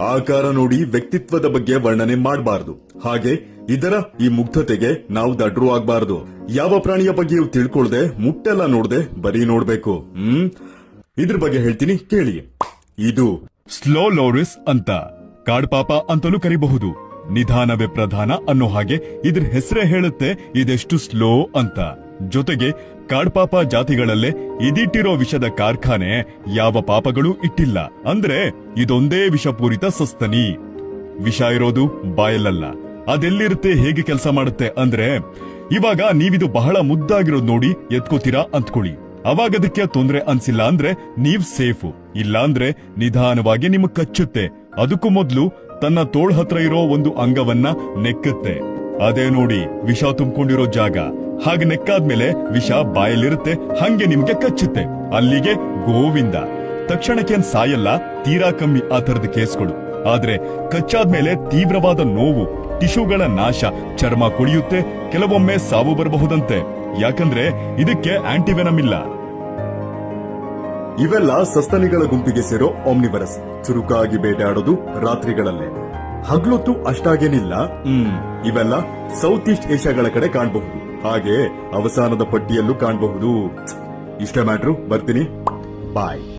ಆಕಾರ ನೋಡಿ ವ್ಯಕ್ತಿತ್ವದ ಬಗ್ಗೆ ವರ್ಣನೆ ಮಾಡಬಾರದು. ಹಾಗೆ ಇದರ ಈ ಮುಗ್ಧತೆಗೆ ನಾವು ದಡ್ರು ಆಗ್ಬಾರ್ದು. ಯಾವ ಪ್ರಾಣಿಯ ಬಗ್ಗೆಯೂ ತಿಳ್ಕೊಳ್ದೆ ಮುಟ್ಟೆಲ್ಲ ನೋಡ್ದೆ ಬರೀ ನೋಡ್ಬೇಕು. ಇದ್ರ ಬಗ್ಗೆ ಹೇಳ್ತೀನಿ ಕೇಳಿ. ಇದು ಸ್ಲೋ ಲೋರಿಸ್ ಅಂತ, ಕಾಡ್ಪಾಪ ಅಂತಲೂ ಕರಿಬಹುದು. ನಿಧಾನವೇ ಪ್ರಧಾನ ಅನ್ನೋ ಹಾಗೆ ಇದ್ರ ಹೆಸರೇ ಹೇಳುತ್ತೆ ಇದೆಷ್ಟು ಸ್ಲೋ ಅಂತ. ಜೊತೆಗೆ ಕಾಡ್ಪಾಪ ಜಾತಿಗಳಲ್ಲೇ ಇದಿಟ್ಟಿರೋ ವಿಷದ ಕಾರ್ಖಾನೆ ಯಾವ ಪಾಪಗಳೂ ಇಟ್ಟಿಲ್ಲ. ಅಂದ್ರೆ ಇದೊಂದೇ ವಿಷಪೂರಿತ ಸಸ್ತನಿ. ವಿಷ ಇರೋದು ಬಾಯಲ್ಲಲ್ಲ. ಅದೆಲ್ಲಿರುತ್ತೆ, ಹೇಗೆ ಕೆಲಸ ಮಾಡುತ್ತೆ ಅಂದ್ರೆ, ಇವಾಗ ನೀವಿದು ಬಹಳ ಮುದ್ದಾಗಿರೋದು ನೋಡಿ ಎತ್ಕೋತೀರಾ ಅಂದ್ಕೊಳ್ಳಿ. ಅವಾಗ ಅದಕ್ಕೆ ತೊಂದ್ರೆ ಅನ್ಸಿಲ್ಲ ಅಂದ್ರೆ ನೀವ್ ಸೇಫು. ಇಲ್ಲ ಅಂದ್ರೆ ನಿಧಾನವಾಗಿ ನಿಮಗ್ ಕಚ್ಚುತ್ತೆ. ಅದಕ್ಕೂ ಮೊದ್ಲು ತನ್ನ ತೋಳ್ ಹತ್ರ ಇರೋ ಒಂದು ಅಂಗವನ್ನ ನೆಕ್ಕುತ್ತೆ. ಅದೇ ನೋಡಿ ವಿಷ ತುಂಬಿಕೊಂಡಿರೋ ಜಾಗ. ಹಾಗೆ ನೆಕ್ಕಾದ್ಮೇಲೆ ವಿಷ ಬಾಯಲ್ಲಿರುತ್ತೆ, ಹಂಗೆ ನಿಮ್ಗೆ ಕಚ್ಚುತ್ತೆ. ಅಲ್ಲಿಗೆ ಗೋವಿಂದ. ತಕ್ಷಣಕ್ಕೇನ್ ಸಾಯಲ್ಲ, ತೀರಾ ಕಮ್ಮಿ ಆ ತರದ ಕೇಸ್ಗಳು. ಆದ್ರೆ ಕಚ್ಚಾದ್ಮೇಲೆ ತೀವ್ರವಾದ ನೋವು, ಟಿಶ್ಯೂಗಳ ನಾಶ, ಚರ್ಮ ಕುಡಿಯುತ್ತೆ, ಕೆಲವೊಮ್ಮೆ ಸಾವು ಬರಬಹುದಂತೆ. ಯಾಕಂದ್ರೆ ಇದಕ್ಕೆ ಆಂಟಿವೆನಮ್ ಇಲ್ಲ. ಇವೆಲ್ಲ ಸಸ್ತನಿಗಳ ಗುಂಪಿಗೆ ಸೇರೋ ಆಮ್ನಿವರಸ್. ಚುರುಕಾಗಿ ಬೇಟೆಯಾಡೋದು ರಾತ್ರಿಗಳಲ್ಲೇ. ಹಗ್ಲೊತ್ತು ಅಷ್ಟಾಗೇನಿಲ್ಲ. ಇವೆಲ್ಲ ಸೌತ್ ಈಸ್ಟ್ ಏಷ್ಯಾಗಳ ಕಡೆ ಕಾಣಬಹುದು. ಹಾಗೆ ಅವಸಾನದ ಪಟ್ಟಿಯಲ್ಲೂ ಕಾಣಬಹುದು. ಇಷ್ಟ ಮ್ಯಾಟ್ರು, ಬರ್ತೀನಿ. ಬಾಯ್.